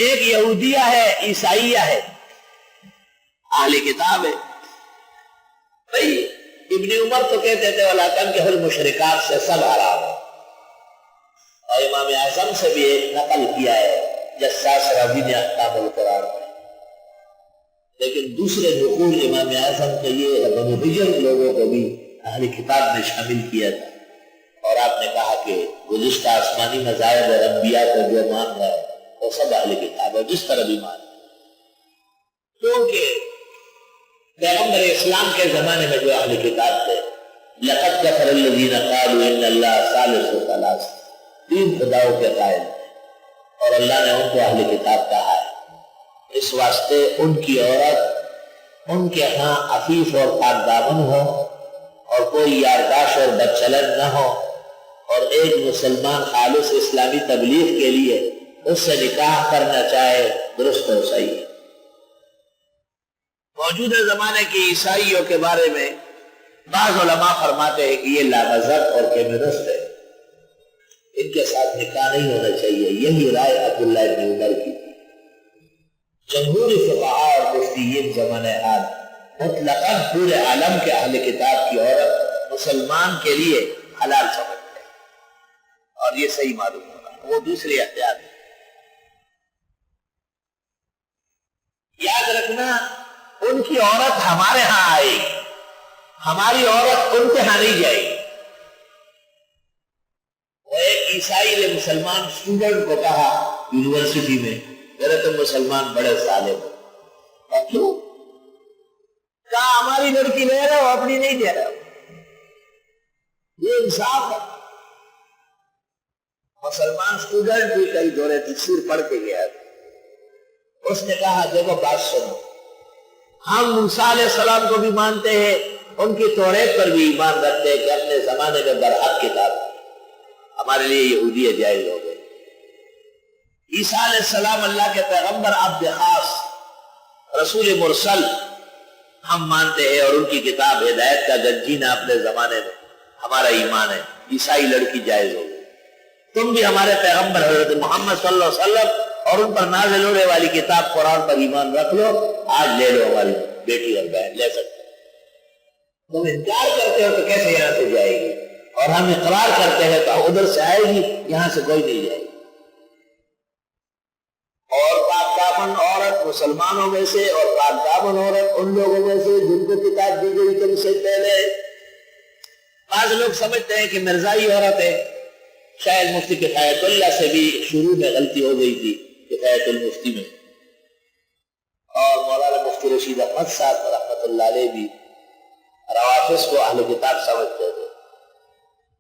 ایک یہودیہ ہے، عیسائیہ ہے، اہل کتاب ہے۔ بھئی ابن عمر تو کہتے تھے وَلَا تَنكِحُوا الْمُشْرِكَاتِ سے سب حرام ہے، اور امام اعظم سے بھی ایک نقل کیا ہے جساس رضی نے احکام القرآن میں، لیکن دوسرے نقول امام اعظم کے یہ بنو ہجر لوگوں کو بھی اہل کتاب میں شامل کیا تھا، اور آپ نے کہا کہ گزشتہ آسمانی مذاہب اور انبیاء کو جو مان رہا ہے وہ سب اہل کتاب ہے، جس طرح بھی مان، کیونکہ پیغمبر اسلام کے زمانے میں جو اہل کتاب تھے لَقَدْ كَفَرَ الَّذِينَ قَالُوا إِنَّ اللَّهَ ثَالِثُ ثَلَاثَ، تین خداؤں کے قائل، اور اللہ نے ان کو اہل کتاب کہا ہے، اس واسطے ان کی عورت ان کے ہاں عفیف اور پاک دامن ہو، اور کوئی یارداش اور بدچلن نہ ہو، اور ایک مسلمان خالص اسلامی تبلیغ کے لیے اس سے نکاح کرنا چاہے درست و صحیح۔ موجودہ زمانے کی عیسائیوں کے بارے میں بعض علماء فرماتے ہیں کہ یہ لامذہب اور کیمرست ہے، ان کے ساتھ نکاح نہیں ہونا چاہیے، یہی رائے عبداللہ ابن عمر کی تھی۔ جمہور فقہاء اور مفتیین زمانہ حال مطلقاً پورے عالم کے اہل کتاب کی عورت مسلمان کے لیے حلال سمجھتے ہیں، اور یہ صحیح معلوم ہو رہا ہے، وہ دوسری احتیاط ہے۔ یاد رکھنا ان کی عورت ہمارے ہاں آئے گی، ہماری عورت ان کے ہاں نہیں جائے گی۔ وہ ایک عیسائی نے مسلمان اسٹوڈنٹ کو کہا یونیورسٹی میں، میرے تم مسلمان بڑے ظالم ہو، اور کیوں؟ کہا ہماری لڑکی لے رہے ہو، اپنی نہیں دے رہے ہو، یہ انصاف ہے۔ مسلمان اسٹوڈنٹ بھی کئی دورے تفسیر پڑھ کے گیا تھا، اس نے کہا دیکھو بات سنو، ہم موسیٰ علیہ السلام کو بھی مانتے ہیں، ان کی توریت پر بھی ایمان رکھتے ہیں کہ اپنے زمانے میں برحق کتاب، ہمارے لیے یہودیہ جائز ہو گئے۔ عیسیٰ علیہ السلام اللہ کے پیغمبر عبد خاص رسول مرسل ہم مانتے ہیں، اور ان کی کتاب ہدایت کا گنجینہ اپنے زمانے میں ہمارا ایمان ہے، عیسائی لڑکی جائز ہو گئی۔ تم بھی ہمارے پیغمبر حضرت محمد صلی اللہ علیہ وسلم اور ان پر نازل ہونے والی کتاب قرآن پر ایمان رکھ لو، آج لے لو، ہماری بیٹی اور بہن لے سکتے۔ تم انکار کرتے ہو تو کیسے یہاں سے جائے گی، اور ہم اقرار کرتے ہیں تو ادھر سے آئے گی، یہاں سے کوئی نہیں جائے گی۔ اور پاک دامن عورت مسلمانوں میں سے، اور پاک دامن عورت ان لوگوں میں سے جن کو کتاب دی گئی تم سے پہلے۔ بعض لوگ سمجھتے ہیں کہ مرزائی عورت ہے، شاید مفتی کفایت اللہ سے بھی شروع میں غلطی ہو گئی تھی، کفایت المفتی میں، اور مولانا مفتی رشید احمد صاحب رحمۃ اللہ علیہ بھی روافظ کو اہل کتاب سمجھتے تھے،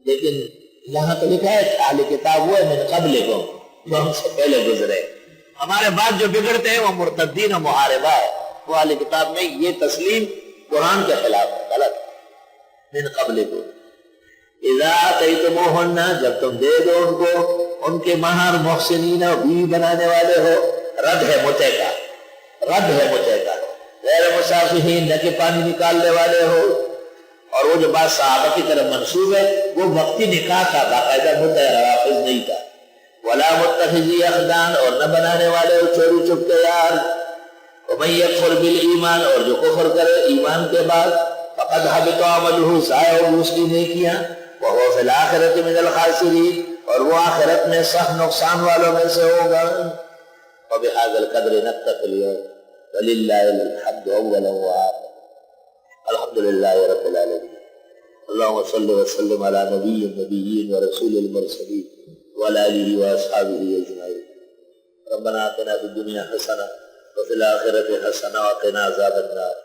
لیکن یہاں تو لکھا ہے اہل کتاب وہ ہے من قبلکم، جو ہم سے پہلے گزرے، ہمارے بعد جو بگڑتے ہیں وہ مرتدین و محاربہ ہے، وہ اہل کتاب میں یہ تسلیم قرآن کے خلاف ہے، غلط۔ من قبلکم اذا آتیتموہن، جب تم دے دو ان کو ان کے مہر محسنین بیوی بنانے والے ہو، رد ہے متع کا، رد ہے متع کا، غیر مسافحین، نہ کہ پانی نکالنے والے ہو، اور وہ جو بات صحابہ کی طرف منسوب ہے وہ وقتی نکاح کا، باقاعدہ متع روافظ نہیں تھا۔ ولا متخذی اخدان، اور نہ بنانے والے ہو چوری چپ کے یار۔ ومن یکفر بالایمان، اور جو کفر کرے ایمان کے بعد، فقد حبط عملہ، ضائع ہو اس کی نیکیاں، وہو فی الآخرۃ من الخاسرین، اور وہ آخرت میں سخت نقصان والوں میں سے ہوگا۔ وبہذا القدر نکتفی اليوم وللہ الحمد اولا وآخرا، الحمد للہ رب العالمین، اللہم صل وسلم علی نبی النبیین ورسول المرسلین وعلی آلہ واصحابہ اجمعین۔ ربنا آتنا فی الدنیا حسنہ وفی الآخرۃ حسنہ وقنا عذاب النار۔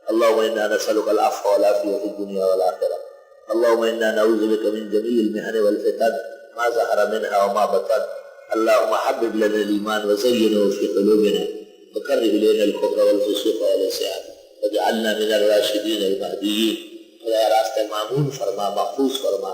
اللہم انا نسألک العفو والعافیہ فی الدنیا والآخرہ۔ اللہم انا نعوذ بک من جمیع المحن والفتن ما ظہر منها وما بطن۔ اللہم حبب لنا الایمان وزینہ فی قلوبنا وکرہ الینا الکفر والفسوق والعصیان واجعلنا من الراشدین المہدیین۔ خدا راستہ معمول فرما، محفوظ فرما،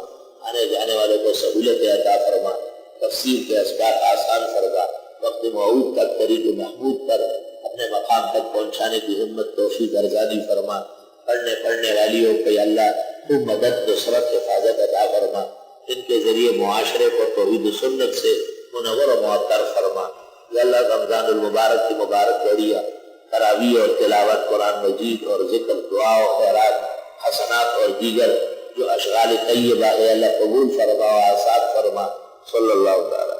آنے جانے والوں کو سہولت عطا فرما، تفسیر کے اسباق آسان فرما، وقت موعود تک طریق محمود پر اپنے مقام تک پہنچانے کی ہمت توفیق ارزانی فرما۔ پڑھنے والیوں کو اللہ تو مدد، نصرت، حفاظت عطا فرما، ان کے ذریعے معاشرے کو توحید و سنت سے منور و معطر فرما۔ یا اللہ رمضان المبارک کی مبارک گھڑیاں تراویح اور تلاوت قرآن مجید اور ذکر دعا و خیرات حسنات اور دیگر جو اشغال طیبہ ہے اللہ قبول فرما و آسان فرما صلی اللہ تعالی